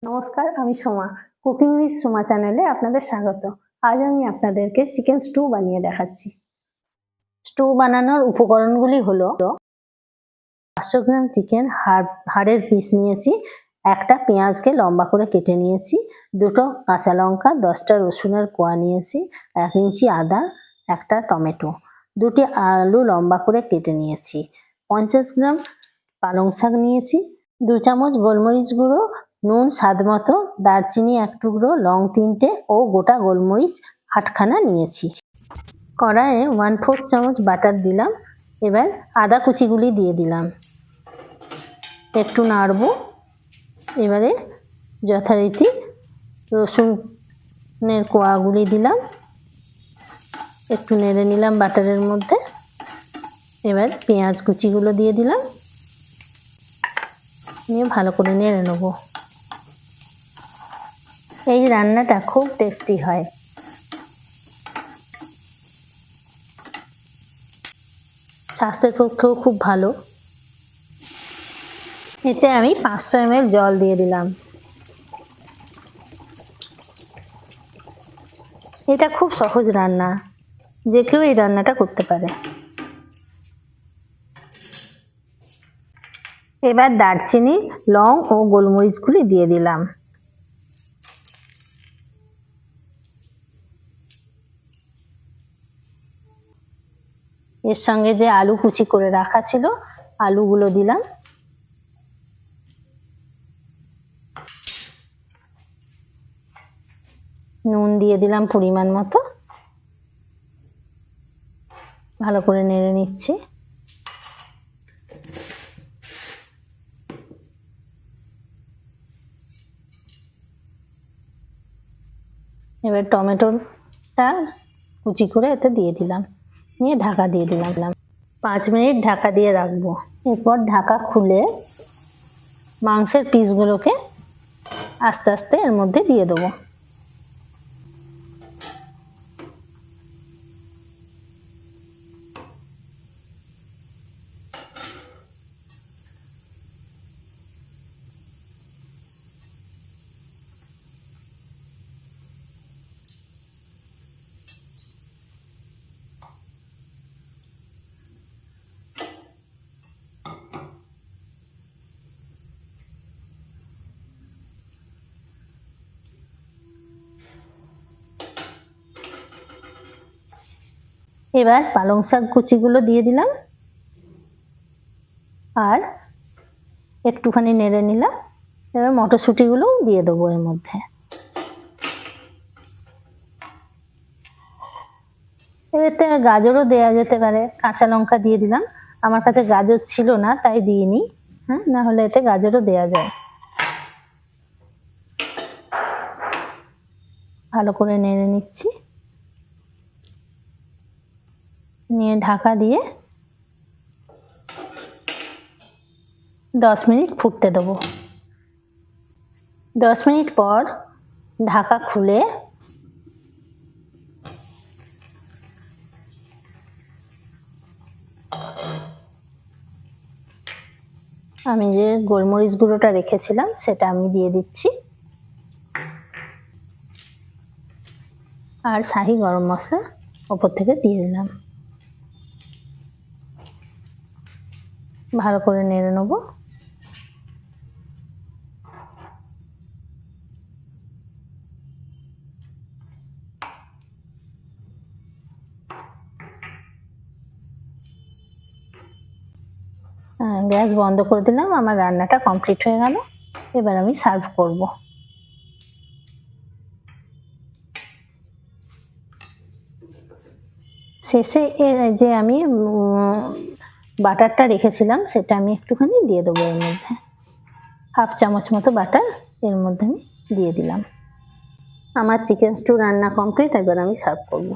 নমস্কার, আমি Soma. Cooking with Soma চ্যানেলে আপনাদের স্বাগত। আজ আমি আপনাদেরকে চিকেন স্টু বানিয়ে দেখাচ্ছি। স্টু বানানোর উপকরণগুলি হলো 500 গ্রাম চিকেন, হাড়ের পিস নিয়েছি, একটা পেঁয়াজকে লম্বা করে কেটে নিয়েছি, দুটো কাঁচা লঙ্কা, 10টা রসুনের কোয়া নিয়েছি, 1 ইঞ্চি আদা, একটা টমেটো, দুটি আলু লম্বা করে কেটে নিয়েছি, 50 গ্রাম পালং শাক নিয়েছি, 2 চামচ গোলমরিচ গুঁড়ো, নুন স্বাদ মতো, দারচিনি 1 টুকরো, লং 3টে ও গোটা গোলমরিচ 8খানা নিয়েছি। কড়াইয়ে 1/4 চামচ বাটার দিলাম। এবার আদা কুচিগুলি দিয়ে দিলাম, একটু নাড়বো। এবারে যথারীতি রসুনের কোয়াগুলি দিলাম, একটু নেড়ে নিলাম বাটারের মধ্যে। এবার পেঁয়াজ কুচিগুলো দিয়ে দিলাম, নিয়ে ভালো করে নেড়ে নেব। এই রান্নাটা খুব টেস্টি হয়। স্বাস্থ্যের পক্ষেও খুব ভালো। এতে আমি 500 ml জল দিয়ে দিলাম। এটা খুব সহজ রান্না, যে কেউ এই রান্নাটা করতে পারে। এবার দারচিনি, লং ও গোলমরিচগুলি দিয়ে দিলাম। এর সঙ্গে যে আলু কুচি করে রাখা ছিল, আলুগুলো দিলাম। নুন দিয়ে দিলাম পরিমাণ মতো। ভালো করে নেড়ে নিচ্ছি। এবার টমেটোটা কুচি করে এতে দিয়ে দিলাম, নিয়ে ঢাকা দিয়ে দিলাম। 5 মিনিট ঢাকা দিয়ে রাখবো। এরপর ঢাকা খুলে মাংসের পিসগুলোকে আস্তে আস্তে এর মধ্যে দিয়ে দেবো। এবার পালং শাক কুচিগুলো দিয়ে দিলাম, আর একটুখানি নেড়ে নিলাম। এবার মটরশুঁটিগুলোও দিয়ে দেবো এর মধ্যে। এবারে গাজরও দেওয়া যেতে পারে, কাঁচা লঙ্কা দিয়ে দিলাম। আমার কাছে গাজর ছিল না, তাই দিইনি। হ্যাঁ, না হলে এতে গাজরও দেওয়া যায়। ভালো করে নেড়ে নিচ্ছি, নিয়ে ঢাকা দিয়ে 10 মিনিট ফুটতে দেবো। 10 মিনিট পর ঢাকা খুলে আমি যে গোলমরিচ গুঁড়োটা রেখেছিলাম সেটা আমি দিয়ে দিচ্ছি, আর শাহি গরম মশলা ওপর থেকে দিয়ে দিলাম। ভালো করে নেড়ে নেব। গ্যাস বন্ধ করে দিলাম। আমার রান্নাটা কমপ্লিট হয়ে গেল। এবার আমি সার্ভ করব। শেষে যে আমি বাটারটা রেখেছিলাম সেটা আমি একটুখানি দিয়ে দেবো এর মধ্যে। 1/2 চামচ মতো বাটার এর মধ্যে আমি দিয়ে দিলাম। আমার চিকেন স্টু রান্না কমপ্লিট। এবার আমি সার্ভ করব।